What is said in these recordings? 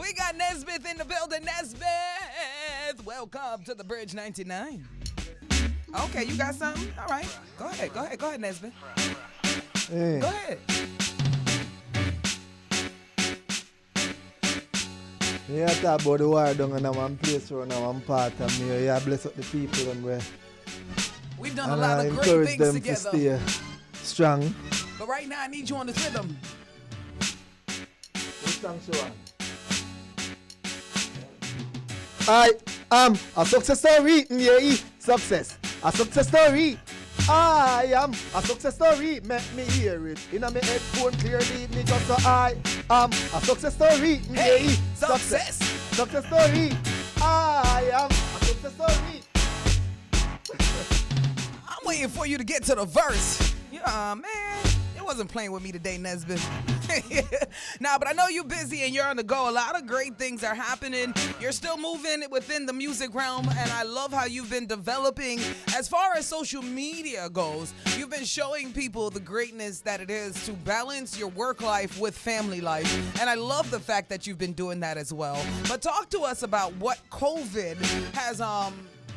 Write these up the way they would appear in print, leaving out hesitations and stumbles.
We got Nesbeth in the building. Nesbeth, welcome to the Bridge 99. Okay, you got something? All right. Go ahead, Nesbeth. Hey. Go ahead. Yeah, talk about the war down in one place or in one part of me. Yeah, bless up the people and we've done a lot of great encourage things them together. to stay strong. But right now, I need you on this rhythm. Which song so on? I am a success story. Yeah, success. A success story. I am a success story. Make me hear it. In my headphone clearly. Me just so I am a success story. Hey, Yeah, success. Success story. I am a success story. I'm waiting for you to get to the verse. Yeah, man. It wasn't playing with me today, Nesbeth. Nah, but I know you're busy and you're on the go. A lot of great things are happening. You're still moving within the music realm, and I love how you've been developing. As far as social media goes, you've been showing people the greatness that it is to balance your work life with family life, and I love the fact that you've been doing that as well. But talk to us about what COVID has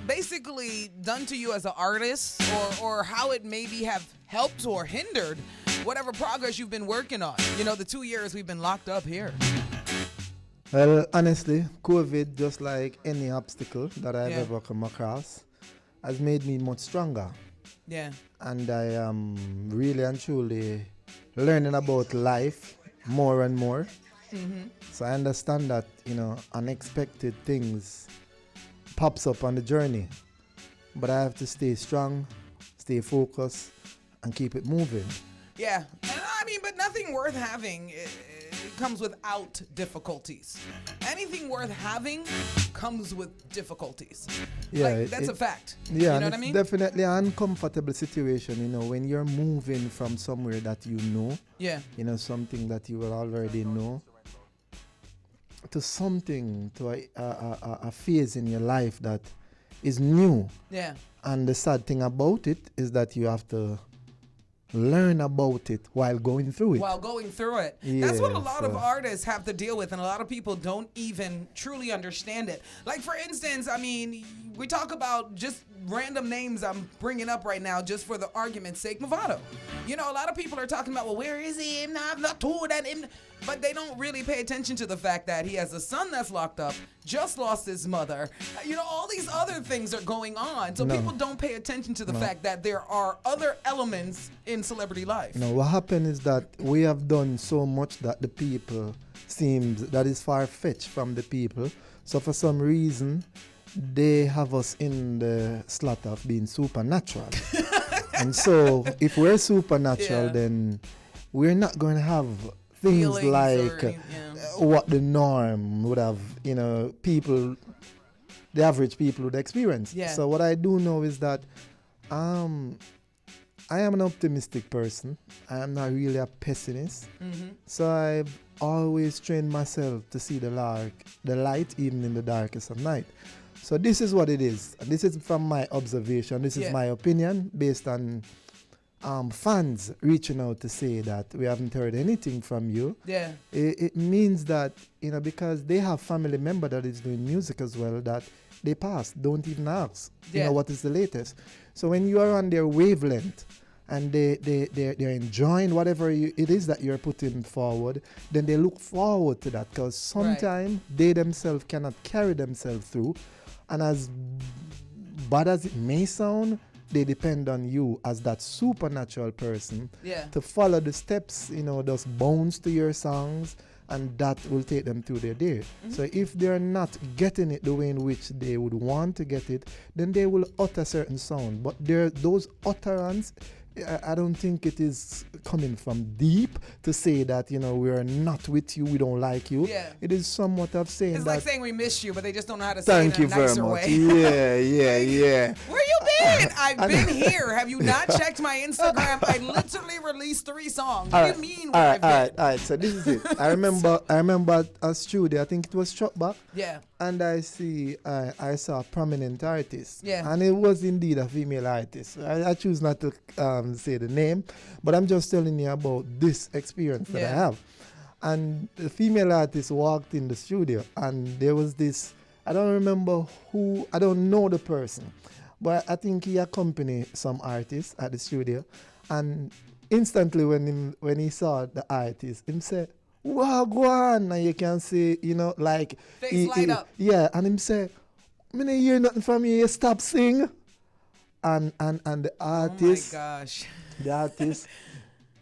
basically done to you as an artist, or how it maybe have helped or hindered whatever progress you've been working on. You know, the 2 years we've been locked up here. Well, honestly, COVID, just like any obstacle that I've ever come across, has made me much stronger. Yeah. And I am really and truly learning about life more and more. Mm-hmm. So I understand that, unexpected things pops up on the journey. But I have to stay strong, stay focused, and keep it moving. Yeah. And I mean, but nothing worth having it comes without difficulties. Anything worth having comes with difficulties. Yeah, that's a fact. Yeah, you know what I mean? Definitely an uncomfortable situation, when you're moving from somewhere that Yeah. Something that you will already know, to something, to a phase in your life that is new. Yeah. And the sad thing about it is that you have to learn about it while going through it. That's what a lot of artists have to deal with, and a lot of people don't even truly understand it. Like, for instance, I mean, we talk about just random names I'm bringing up right now just for the argument's sake. Movado. A lot of people are talking about, well, where is he? I'm not told that him. But they don't really pay attention to the fact that he has a son that's locked up, just lost his mother. All these other things are going on. So people don't pay attention to the fact that there are other elements in celebrity life. What happened is that we have done so much that the people seems that is far-fetched from the people. So for some reason, they have us in the slot of being supernatural. And so if we're supernatural, then we're not going to have things feelings like what the norm would have, people, the average people would experience. Yeah. So what I do know is that I am an optimistic person. I am not really a pessimist. Mm-hmm. So I've always trained myself to see the light even in the darkest of night. So this is what it is. This is from my observation. This is my opinion based on fans reaching out to say that we haven't heard anything from you. Yeah. It means that, because they have family member that is doing music as well, that they pass, don't even ask, what is the latest. So when you are on their wavelength and they're enjoying whatever it is that you're putting forward, then they look forward to that, because sometimes they themselves cannot carry themselves through. And as bad as it may sound, they depend on you as that supernatural person to follow the steps, those bones to your songs, and that will take them through their day. Mm-hmm. So if they're not getting it the way in which they would want to get it, then they will utter certain sound. But those utterance, I don't think it is coming from deep to say that, we are not with you, we don't like you. Yeah. It is somewhat of saying it's that. like saying we miss you, but they just don't know how to say it in a nicer Thank you very way. much. Yeah. Where you been? I've been here. Have you not checked my Instagram? I literally released 3 songs. What do you mean where I've been? All right. So this is it. I remember a studio, I think it was Chuckback. Yeah. And I saw a prominent artist. Yeah. And it was indeed a female artist. I choose not to say the name, but I'm just telling you about this experience that I have. And the female artist walked in the studio, and there was this, I don't remember who, I don't know the person, but I think he accompanied some artist at the studio. And instantly when he saw the artist, him said, "Wow, go on." And you can see, like face light up. Yeah, and him say, "Me no hear nothing from you, stop sing." And the artist, oh my gosh. the artist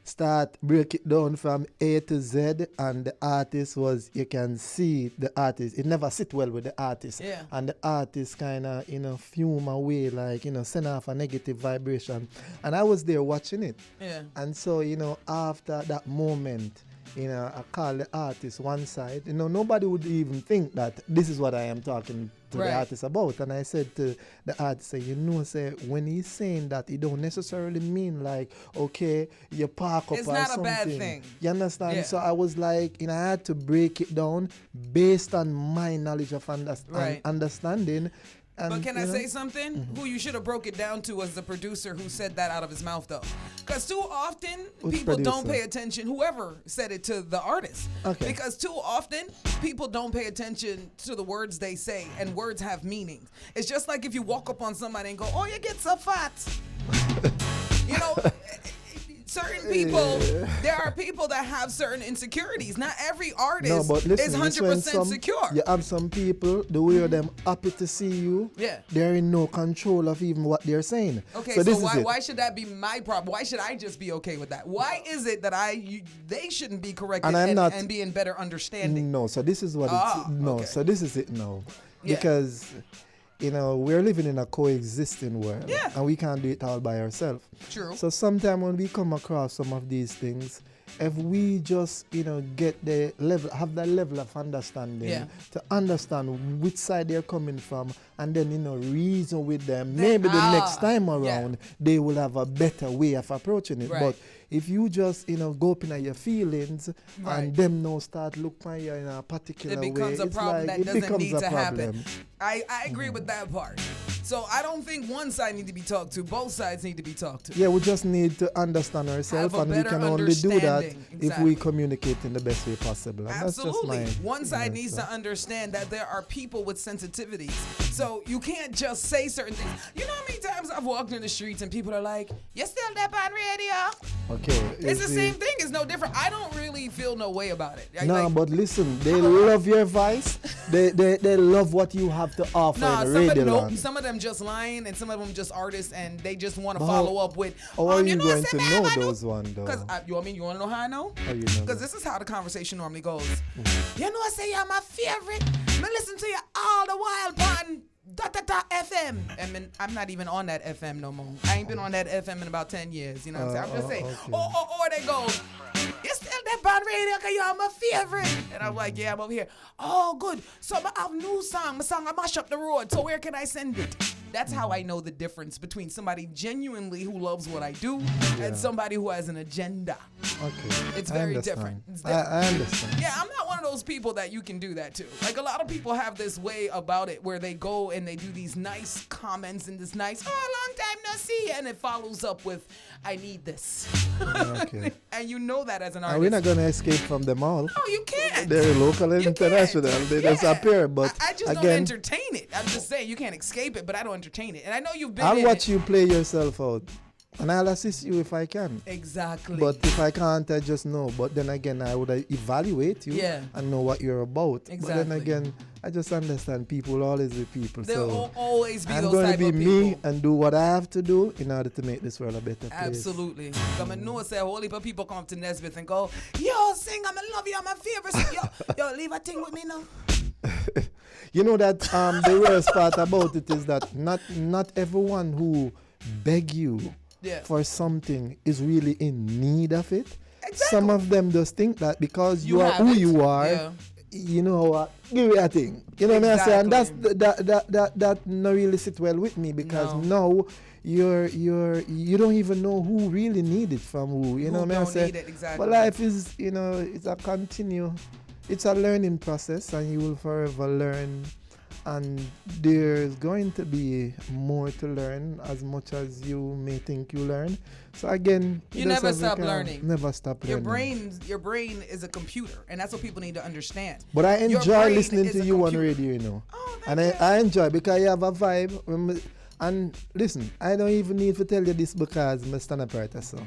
start break it down from A to Z, and the artist was, you can see the artist, it never sit well with the artist. Yeah. And the artist kind of, fume away, like, send off a negative vibration. And I was there watching it. Yeah. And so, after that moment, I call the artist one side. Nobody would even think that this is what I am talking to the artist about. And I said to the artist, say, when he's saying that, he don't necessarily mean like, okay, you park up it's or not something. a bad thing. You understand? Yeah. So I was like, I had to break it down based on my knowledge of understanding. And, but can I say something? Mm-hmm. Who you should have broke it down to was the producer who said that out of his mouth, though. Because too often, people don't pay attention, whoever said it, to the artist. Okay. Because too often, people don't pay attention to the words they say, and words have meanings. It's just like if you walk up on somebody and go, "Oh, you get so fat." Certain people, there are people that have certain insecurities. Not every artist is 100% secure. You have some people, the way them happy to see you, they're in no control of even what they're saying. Okay, so why should that be my problem? Why should I just be okay with that? Why is it that they shouldn't be corrected and be in better understanding? No, so this is what so this is it now. Yeah. Because we're living in a coexisting world. Yeah. And we can't do it all by ourselves. True. So sometimes when we come across some of these things, if we just, get the level, have that level of understanding to understand which side they're coming from, and then, reason with them, maybe the next time around, they will have a better way of approaching it. Right. But if you just, go up in your feelings and them now start looking at you in a particular way, it becomes a problem like, that doesn't need to problem. happen. I agree with that part. So I don't think one side needs to be talked to. Both sides need to be talked to. Yeah, we just need to understand ourselves, and we can only do that if we communicate in the best way possible. And absolutely. That's just one side needs to understand that there are people with sensitivities. So you can't just say certain things. You know how many times I've walked in the streets and people are like, "You still that on radio?" Okay. It's the same thing. It's no different. I don't really feel no way about it. But listen, they love your voice. They love what you have to offer in the radio land. Some of them just lying, and some of them just artists, and they just want to follow up with. How are you going to know those ones, though? Because you want to know how I know? How you know? Because this is how the conversation normally goes. You know, I say you're my favorite. I listen to you all the while, on FM. I mean, I'm not even on that FM no more. I ain't been on that FM in about 10 years. You know what I'm saying? I'm just saying. Okay. Or they go, "You still that band radio because you're my favorite." And I'm like, "Yeah, I'm over here." "Oh, good. So I have a new song. My song, I mash up the road. So where can I send it?" That's how I know the difference between somebody genuinely who loves what I do and somebody who has an agenda. Okay. It's very different. It's different. I understand. Yeah, I'm not one of those people that you can do that to. Like, a lot of people have this way about it where they go and they do these nice comments and this nice, "Oh, long time no see," and it follows up with, "I need this." Okay. And you know that as an artist. We're not going to escape from them all. No, you can't. They're local and international. They just appear. But I just don't entertain it. I'm just saying, you can't escape it, but I don't entertain it. And I know you've been I'll watch you play yourself out. And I'll assist you if I can. Exactly. But if I can't, I just know. But then again, I would Yeah. evaluate you and know what you're about. Exactly. But then again, I just understand people will always be people. There'll always be I'm those going type to be of me people. and do what I have to do in order to make this world a better place. Absolutely. Come and know, say, whole heap of people come to Nesbeth and go, "Yo, sing, I'm in love you, I'm my favorite. Yo, leave a thing with me now." You know that the worst part about it is that not everyone who beg you for something is really in need of it. Exactly. Some of them just think that because you are who you are, you know what, give me a thing. You know what I'm saying? And that's that not really sit well with me, because now you don't even know who really need it from who. You know what I'm saying? Exactly. But life is, it's a learning process, and you will forever learn and there's going to be more to learn as much as you may think you learn. So again, you never stop learning. Never stop learning. Your brain is a computer, and that's what people need to understand. But I enjoy listening to you on radio, you know. Oh, and I enjoy because you have a vibe. And listen, I don't even need to tell you this because I'm a stand-up writer, so.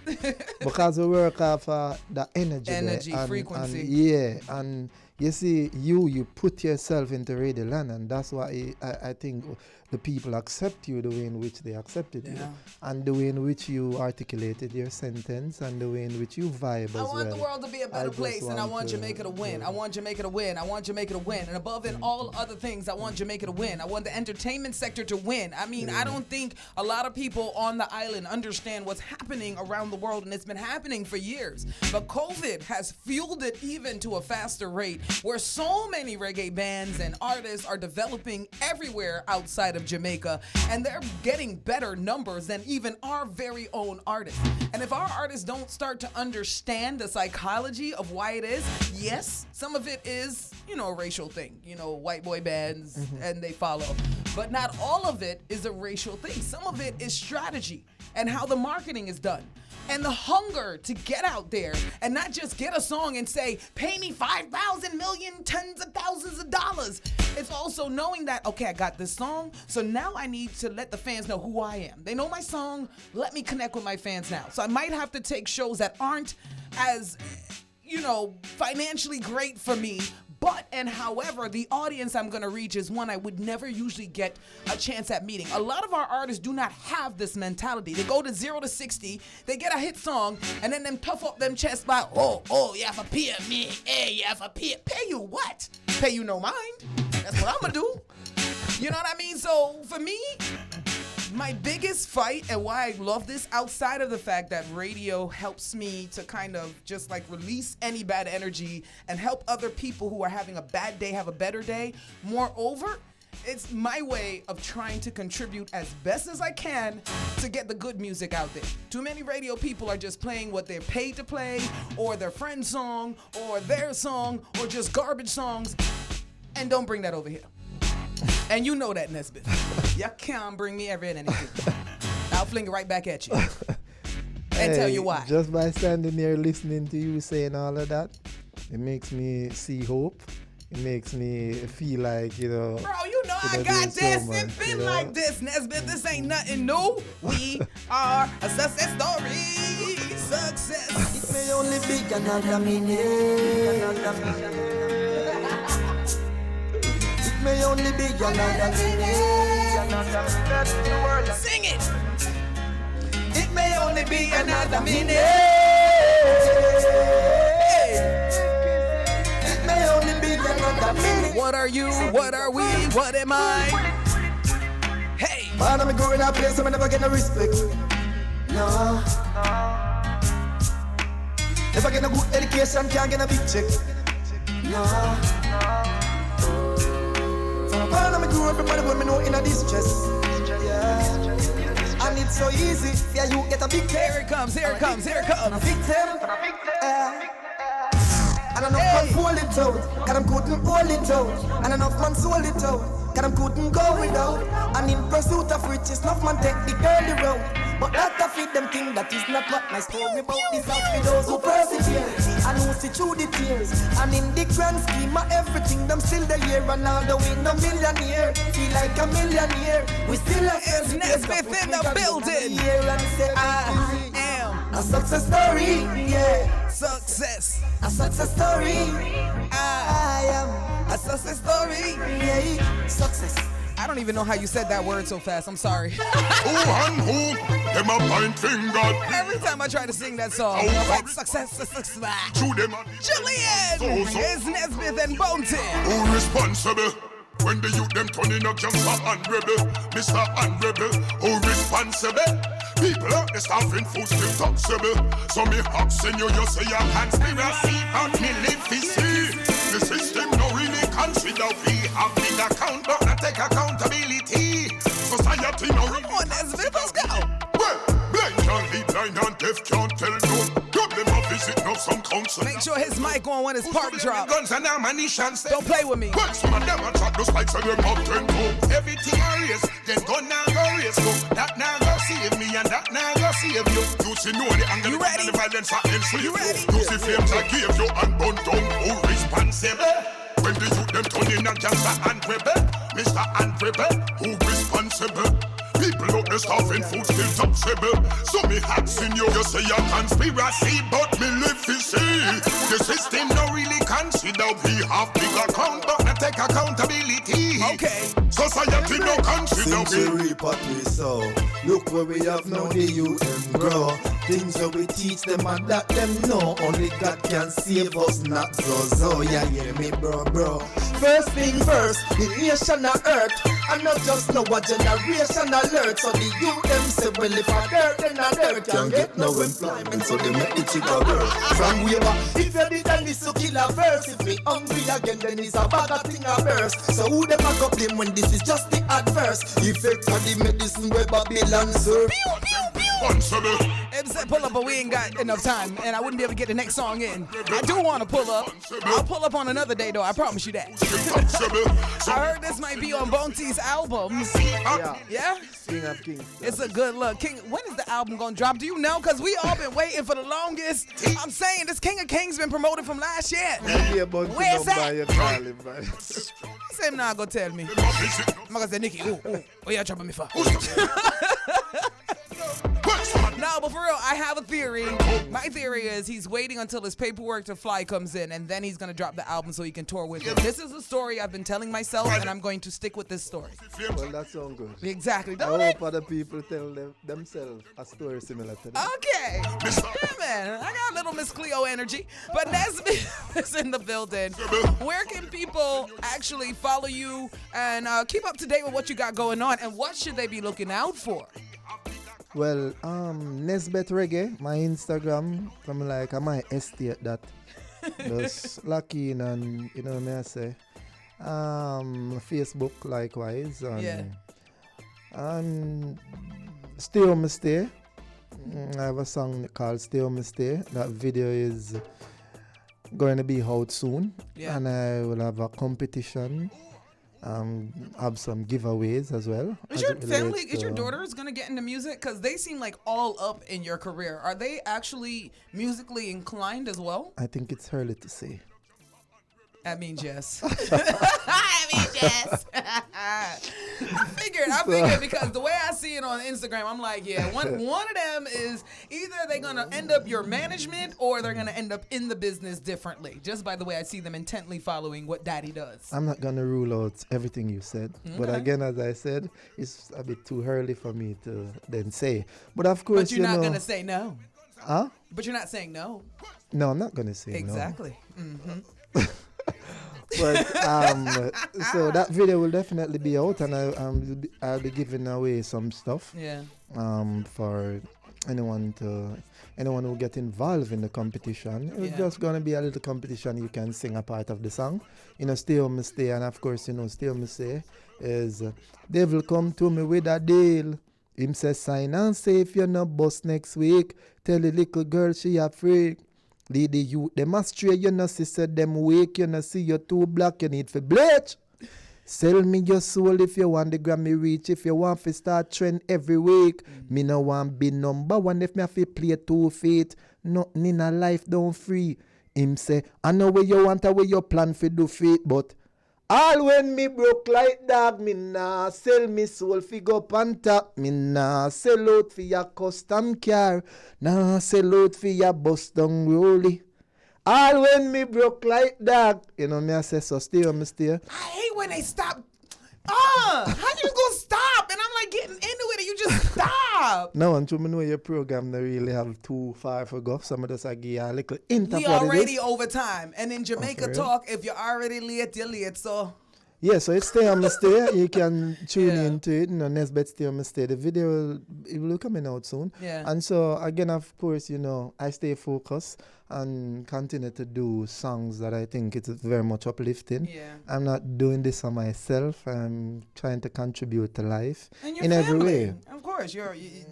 Because we work off the energy and, frequency. And you see, you put yourself into radio land, and that's why I think the people accept you the way in which they accepted you, and the way in which you articulated your sentence, and the way in which you vibe as well. I want the world to be a better place, and I want Jamaica to win. I want Jamaica to win. I want Jamaica to win. And above all other things, I want Jamaica to win. I want the entertainment sector to win. I mean, I don't think a lot of people on the island understand what's happening around the world, and it's been happening for years. But COVID has fueled it even to a faster rate, where so many reggae bands and artists are developing everywhere outside of Jamaica, and they're getting better numbers than even our very own artists. And if our artists don't start to understand the psychology of why it is, yes, some of it is, a racial thing, white boy bands and they follow. But not all of it is a racial thing. Some of it is strategy and how the marketing is done. And the hunger to get out there and not just get a song and say, pay me 5,000 million, tens of thousands of dollars. It's also knowing that, okay, I got this song, so now I need to let the fans know who I am. They know my song, let me connect with my fans now. So I might have to take shows that aren't as, financially great for me, however, the audience I'm going to reach is one I would never usually get a chance at meeting. A lot of our artists do not have this mentality. They go to 0 to 60, they get a hit song, and then them tough up them chest by, you have to pay me. Hey, you have to pay. Pay you what? Pay you no mind. That's what I'm going to do. You know what I mean? So for me, my biggest fight and why I love this, outside of the fact that radio helps me to kind of just like release any bad energy and help other people who are having a bad day have a better day. Moreover, it's my way of trying to contribute as best as I can to get the good music out there. Too many radio people are just playing what they're paid to play, or their friend's song, or their song, or just garbage songs, and don't bring that over here. And you know that, Nesbeth. You can't bring me ever in anything. I'll fling it right back at you. And tell you why. Just by standing there listening to you saying all of that, it makes me see hope. It makes me feel like, Bro, I got this. So it's been like this, Nesbeth. This ain't nothing new. We are a success story. Success. It may only be another minute. May only be another minute. Sing it. It may only be another minute. It may only be another minute. What are you? What are we? What am I? Hey. Man, I'm growing up place, so I never get no respect. No. If I get a good education, can't get a big check. No. Man, I'm grew up everybody when me know in a distress. Yeah. And it's so easy. Yeah, you get a big Here it comes, here it comes, here it comes. A victim. And enough man hold it out. And I'm couldn't hold it out. And enough man sold it out. Cause I'm couldn't go without. And in pursuit of riches, enough man take the girly road. But that of it, them think that is not what my story about. This is for those who persevere and who see through the tears. And in the grand scheme of everything, them still the year. And now the win no millionaire. Feel like a millionaire. We still have It's Nesbeth in the building. I am a success story. Yeah. Success. A success story. I am a success story. Yeah. Success. I don't even know how you said that word so fast. I'm sorry. Who and who? Them a point finger. Every time I try to sing that song, I'm like, success. Julian is Nesbeth and Bounty. Who responsible? When the youth them turning up gangster and rebel, Mr. and rebel, who responsible? People out there starving food still taxable. So me asking you say a conspiracy, but me live to see. The system no really consider we have big account, but not take accountability. Society no really. Come on, Nesbeth, let's go. Well, blind can't lead, blind and deaf can't tell no. Problem of visit no some council. Make sure his mic on when his part drop. Guns and ammunition. Don't play with me. Well, some of them are chop those spikes and them up 10 go. Everything I race, then gun now go race go. That now go save me and that now go save you. You see know the anger and the violence are enslaved. You see flames I gave you and burn down. Who responsible? When the youth them turn in and gangster and rebel. Mr. and rebel, who responsible? People out there starving, food still taxable. So me asking you, you say a conspiracy, but me live to see. The system no really consider we have big account, but not take accountability. Okay. Society no consider Since we reap what we sow, look where we have now the youth them grow. Things that we teach them and that them know. Only God can save us, not so. Yeah, hear me, bro. First thing first, the nation of earth. And not just know what generation alert. So the youth them say, well, if I dirt, then I dirt. Can't get no employment, so they make the chica work. From way back, if you did then this to kill a verse. If me hungry again, then it's a bad thing a burst. So who them a go blame when this is just the adverse? Effect of the medicine where Babylon serve. Em said pull up, but we ain't got enough time, and I wouldn't be able to get the next song in. I do want to pull up. I'll pull up on another day, though. I promise you that. I heard this might be on Bonte's album. Yeah? King of Kingston. It's a good look. King, when is the album gonna drop? Do you know? Because we all been waiting for the longest. I'm saying this King of Kings been promoted from last year. Where's that? Same now gonna tell me. I'm gonna say, Nikki, what you dropping me for? No, but for real, I have a theory. My theory is he's waiting until his paperwork to fly comes in, and then he's going to drop the album so he can tour with it. This is a story I've been telling myself, and I'm going to stick with this story. Well, that sounds good. Exactly. I hope other people tell themselves a story similar to that. Okay. Yeah, man. I got a little Miss Cleo energy. But Nesbeth is in the building. Where can people actually follow you and keep up to date with what you got going on, and what should they be looking out for? Well, Nesbeth Reggae, my Instagram, from like my estate that just lucky and you know what I say. Facebook likewise and Stay On Me Stay. I have a song called Stay On Me Stay. That video is going to be out soon, and I will have a competition. Have some giveaways as well. Is your daughters gonna get into music? Because they seem like all up in your career. Are they actually musically inclined as well? I think it's early to say. That means yes. I mean yes. I figured because the way I see it on Instagram, I'm like, yeah, one of them is either they're gonna end up your management or they're gonna end up in the business differently. Just by the way I see them intently following what Daddy does. I'm not gonna rule out everything you said, but again, as I said, it's a bit too early for me to then say. But of course, but you're not gonna say no. Huh? But you're not saying no. No, I'm not gonna say exactly. No. Mm-hmm. But so that video will definitely be out, and I'll be giving away some stuff. Yeah. For anyone who get involved in the competition. It's just gonna be a little competition. You can sing a part of the song. Stay on me stay, and of course, stay on me stay is devil come to me with a deal. Him say sign and say if you're not bust next week. Tell the little girl she a freak. Lead the youth, them astray, sister, them wake, see you're too black, you need for bleach. Sell me your soul if you want the Grammy reach, if you want to start trend every week. Me no want be number one if me have to play 2 feet. Nothing in a life don't free. Him say, I know where you want, where you plan for do feet, but all when me broke like dog, me nah sell me soul figure up on top. Me nah sell out for your custom car. Nah sell out for your bust down rolly. All when me broke like dog. Me I say so stay on me stay. I hate when they stop. How you gonna stop? And I'm like getting into it and you just stop. No, until me know your program they really have too far for go. Some of us give you a little hint of we what already it is. over time. And in Jamaica talk, if you're already late, you're late. So yeah, so it's Stay On Me Stay. You can tune into it. Nesbeth Stay On Me Stay. The video will coming out soon. Yeah. And so again, of course, I stay focused and continue to do songs that I think it's very much uplifting. Yeah. I'm not doing this for myself. I'm trying to contribute to life and your in family, every way. Of course. course.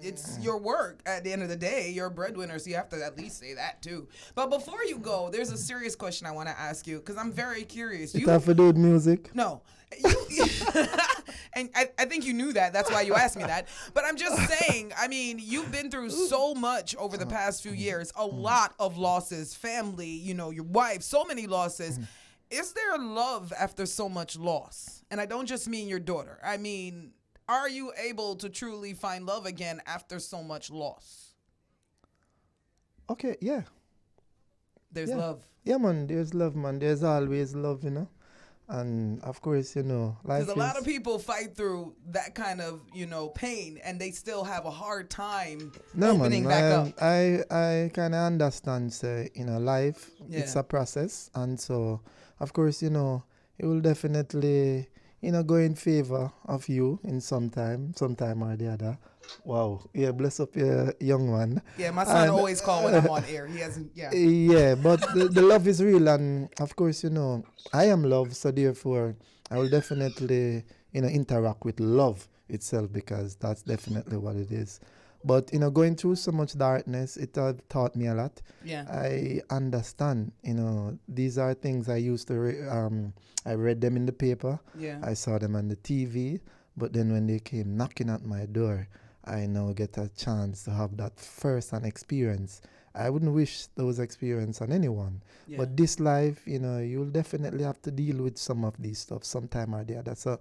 It's your work at the end of the day. You're a breadwinner, so you have to at least say that too. But before you go, there's a serious question I want to ask you because I'm very curious. You have to do with music? No. And I think you knew that. That's why you asked me that. But I'm just saying, I mean, you've been through so much over the past few years, a lot of losses, family, your wife, so many losses. Is there love after so much loss? And I don't just mean your daughter. I mean, are you able to truly find love again after so much loss? Okay, yeah. There's love. Yeah, man, there's love, man. There's always love, And of course, life because a lot of people fight through that kind of, pain, and they still have a hard time opening back up. I kind of understand, say, life, it's a process. And so, of course, it will definitely, go in favor of you in sometime or the other. Wow. Yeah, bless up your young one. Yeah, my son always call when I'm on air. He hasn't, Yeah, but the love is real. And of course, I am love. So therefore, I will definitely, interact with love itself because that's definitely what it is. But, going through so much darkness, it taught me a lot. Yeah. I understand, these are things I used to, I read them in the paper. Yeah. I saw them on the TV. But then when they came knocking at my door, I now get a chance to have that first-hand experience. I wouldn't wish those experiences on anyone. Yeah. But this life, you'll definitely have to deal with some of these stuff sometime or the other. So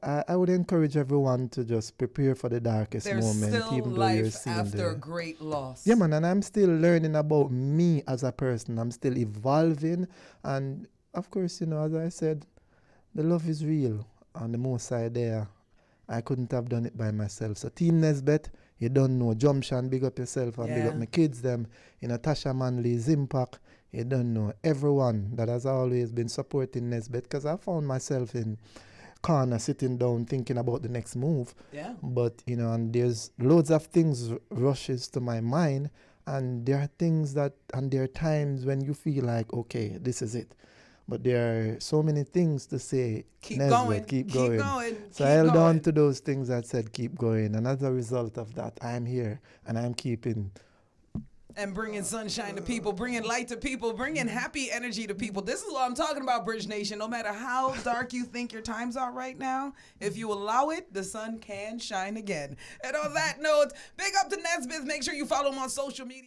I would encourage everyone to just prepare for the darkest moment, even though you're seeing after a great loss. Yeah, man, and I'm still learning about me as a person. I'm still evolving. And, of course, as I said, the love is real on the most side there. I couldn't have done it by myself. So Team Nesbeth, you don't know. Jumption, big up yourself and big up my kids, them. Tasha Manley's Impact, you don't know. Everyone that has always been supporting Nesbeth, because I found myself in corner sitting down thinking about the next move. Yeah. But, and there's loads of things rushes to my mind, and there are things and there are times when you feel like, okay, this is it. But there are so many things to say. Keep Nesbeth, going. Keep going. So I held on to those things that said keep going. And as a result of that, I'm here and I'm keeping. And bringing sunshine to people, bringing light to people, bringing happy energy to people. This is what I'm talking about, Bridge Nation. No matter how dark you think your times are right now, if you allow it, the sun can shine again. And on that note, big up to Nesbeth. Make sure you follow him on social media.